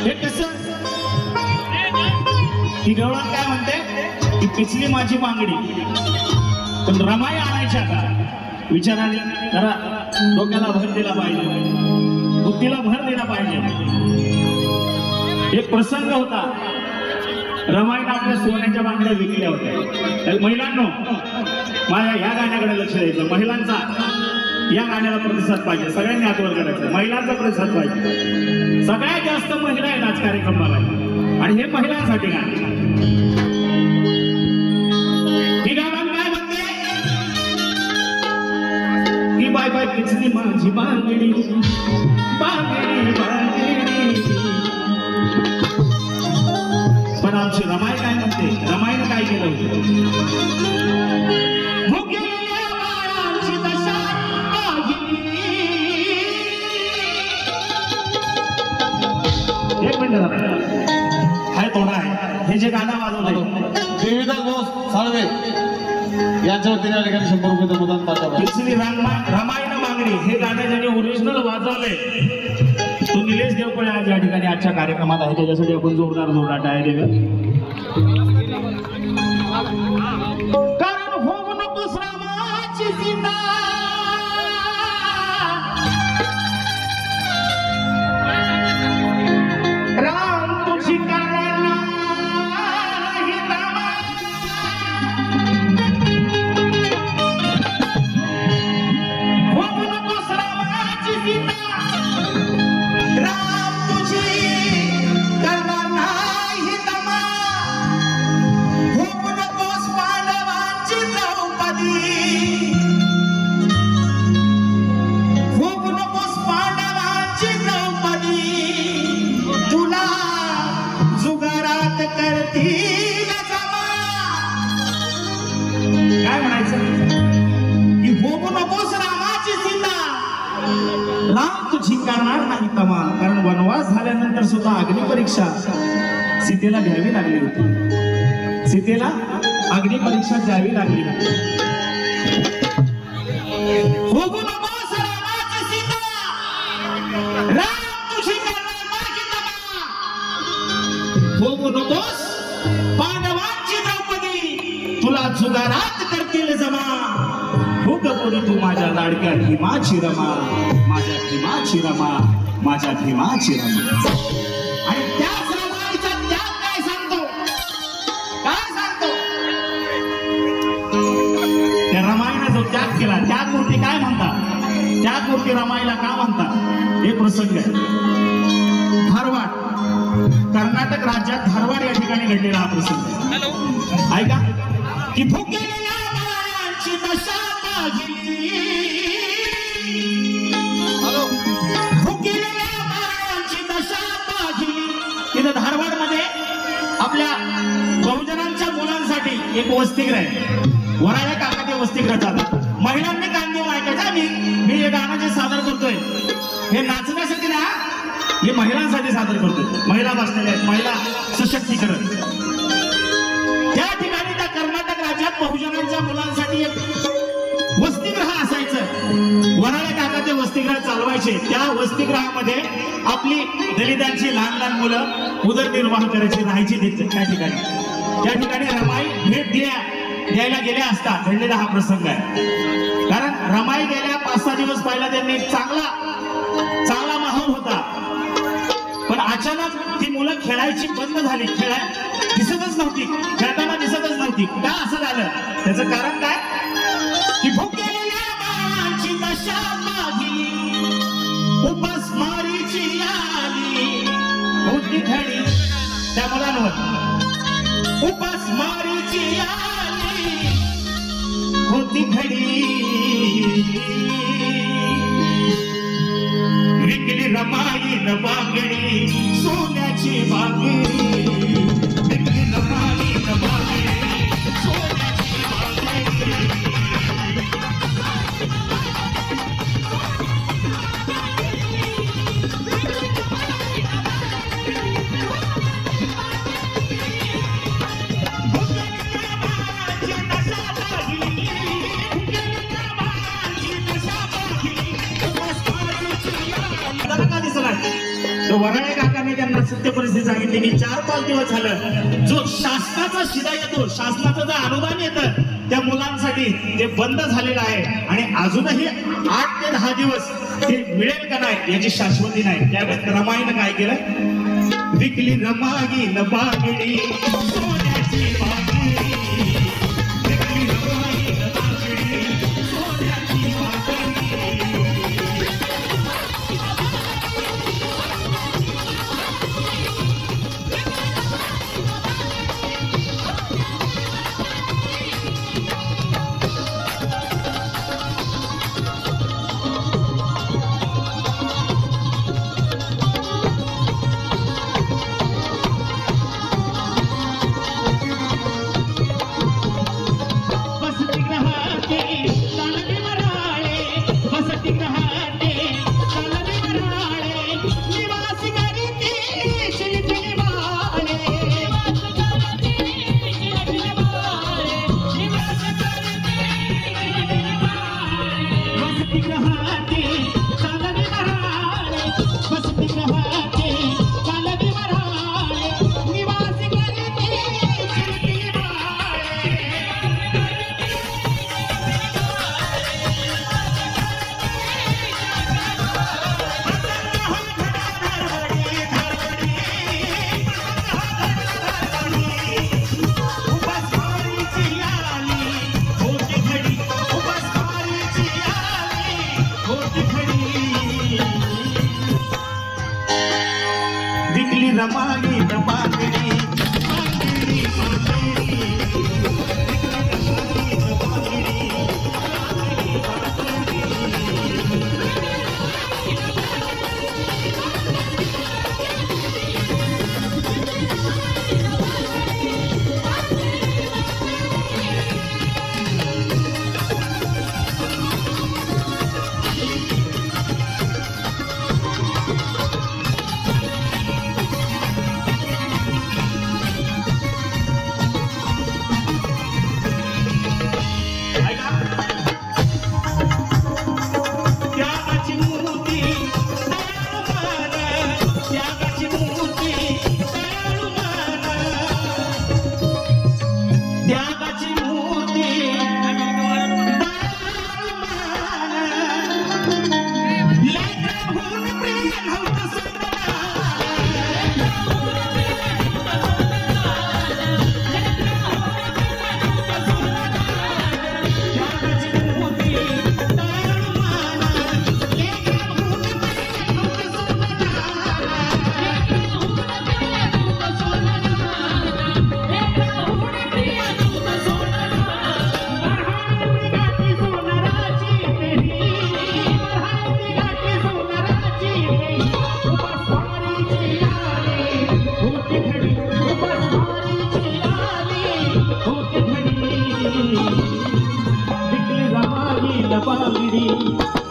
हे कसं ती गवळण काय म्हणते की पिचली माझी मागणी, पण रमाई आणायची आता विचाराने जरा डोक्याला भर दिला पाहिजे, बुद्धीला भर दिला पाहिजे। एक प्रसंग होता, रमाईने आपल्या सोन्याच्या बांगड्या विकल्या होत्या। महिलांनो माझ्या ह्या गाण्याकडे लक्ष द्यायचं, महिलांचा या गाण्याला प्रतिसाद पाहिजे, सगळ्यांनी हात वर करायचं, महिलांचा प्रतिसाद पाहिजे। सगळ्यात जास्त महिला आहेत आज कार्यक्रमाला आणि हे महिलांसाठी गाणं। ही गाणं काय म्हणते की बाय बाय पिचली माझी बांगडी, बांगडी बांगडी। पण आमची रमाई काय म्हणते, रमाईने काय केलं होतं, हाय थोडा आहे हे जे गाणं वाजवलंय देवीदास बोस साळवे यांच्या वतीने या ठिकाणी 100 रुपये मतदान पाठवलं। पिचली रमाईनं मागणी हे गाणं ज्याने ओरिजिनल वाजवलंय तो निलेश देवपळे आज या ठिकाणी आजच्या कार्यक्रमात आहे, त्याच्यासाठी आपण जोरदार टाळ्या देऊया। कारण हो नकोस रामाची सीता, काय म्हणायचं की होऊ नकोस रामाची सीता, राम तुझी करणार नाही तमा। कारण वनवास झाल्यानंतर सुद्धा अग्निपरीक्षा सीतेला घ्यावी लागली होती, सीतेला अग्निपरीक्षा द्यावी लागली होती। होऊ नकोस रामाची सीता, राम तुझी करणार नाही तमा। होऊ नकोस पांडवांची द्रौपदी, तुला जुगारात करतील जमा। हो गपोरी तू माझ्या लाडक्या भीमाची रमा, माझ्या भीमाची रमा, माझ्या भीमाची रमा। आणि त्याच रमाईचा त्याग काय सांगतो, काय सांगतो, त्या रमाईने जो त्याग केला त्यागमूर्ती काय म्हणतात, त्यागमूर्ती रमाईला का म्हणतात, हे प्रसंग आहे। धारवाड कर्नाटक राज्यात धारवाड या ठिकाणी घडलेला हा प्रसंग ऐका की भुकेलेल्या बाळांची दशा पाहिली, भुकेलेल्या बाळांची दशा पाहिली। तिथं धारवाडमध्ये आपल्या बहुजनांच्या मुलांसाठी एक वसतिगृह आहे, वराळे काका ते वसतिगृह चालतात। महिलांनी कान देऊन ऐकायचं, मी हे गाणं जे सादर करतोय हे नाचण्यासाठी ना, हे महिलांसाठी सादर करतोय। महिला बसलेल्या आहेत, महिला सशक्तीकरण। त्या ठिकाणी त्या कर्नाटक राज्यात बहुजनांच्या मुलांसाठी एक वसतिगृह असायचं, वराळे काका ते वसतिगृह चालवायचे। त्या वसतिगृहामध्ये आपली दलितांची लहान लहान मुलं उदरनिर्वाह करायची, राहायची त्या ठिकाणी। त्या ठिकाणी रमाई भेट द्यायला गेल्या असता घडलेला हा प्रसंग आहे। कारण रमाई गेल्या 5-6 दिवस पहिला त्यांनी चांगला माहोल होता, पण अचानक ती मुलं खेळायची बंद झाली, दिसतच नव्हती, खेळताना दिसतच नव्हती। का असं झालं, त्याचं कारण काय की भुकेलेल्या बाळांची दशा पाहिली, उपासमारीची आली होती घडी। त्या मुलांवर उपासमारीची आली होती घडी, विकली रमाई न बांगडी सोन्याची बांगडी, विकली रमाई न बांगडी सोन्याची बांगडी। वराळे काकाने त्यांना सत्य परिस्थिती सांगितली की 4-5 दिवस झालं जो शासनाचा शिदा येतो, शासनाचं जे अनुदान येतं त्या मुलांसाठी ते बंद झालेलं आहे आणि अजूनही 8 ते 10 दिवस ते मिळेल का नाही याची शाश्वती नाही. त्यावेळेस रमाईनं काय केलं, विकली रमाई न बागडी सोन्याची बागडी, विकली रमाई न बागडी सोन्याची बागडी. रमाई न बागडी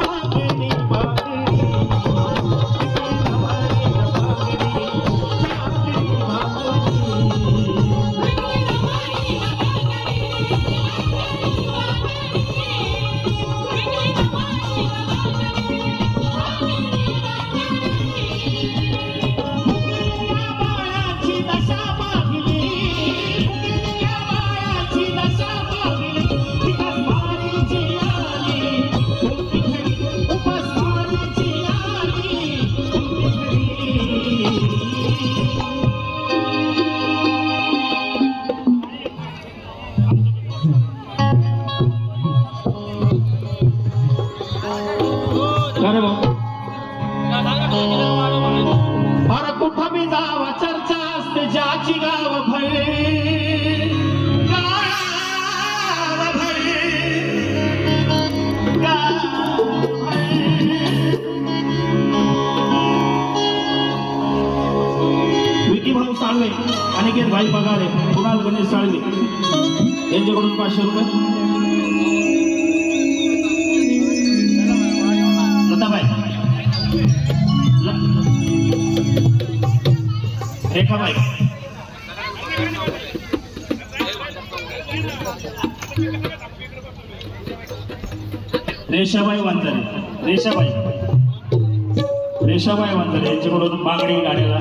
बागडी बागडी अनिकेत भाई पगारे, कुणाल गणेश साळवे यांच्याकडून 500 रुपये. लताबाई, रेखाबाई, रेषाबाई वांतारे, रेषाबाई रेषाबाई वांजरे यांच्याकडून मागणी गाण्याला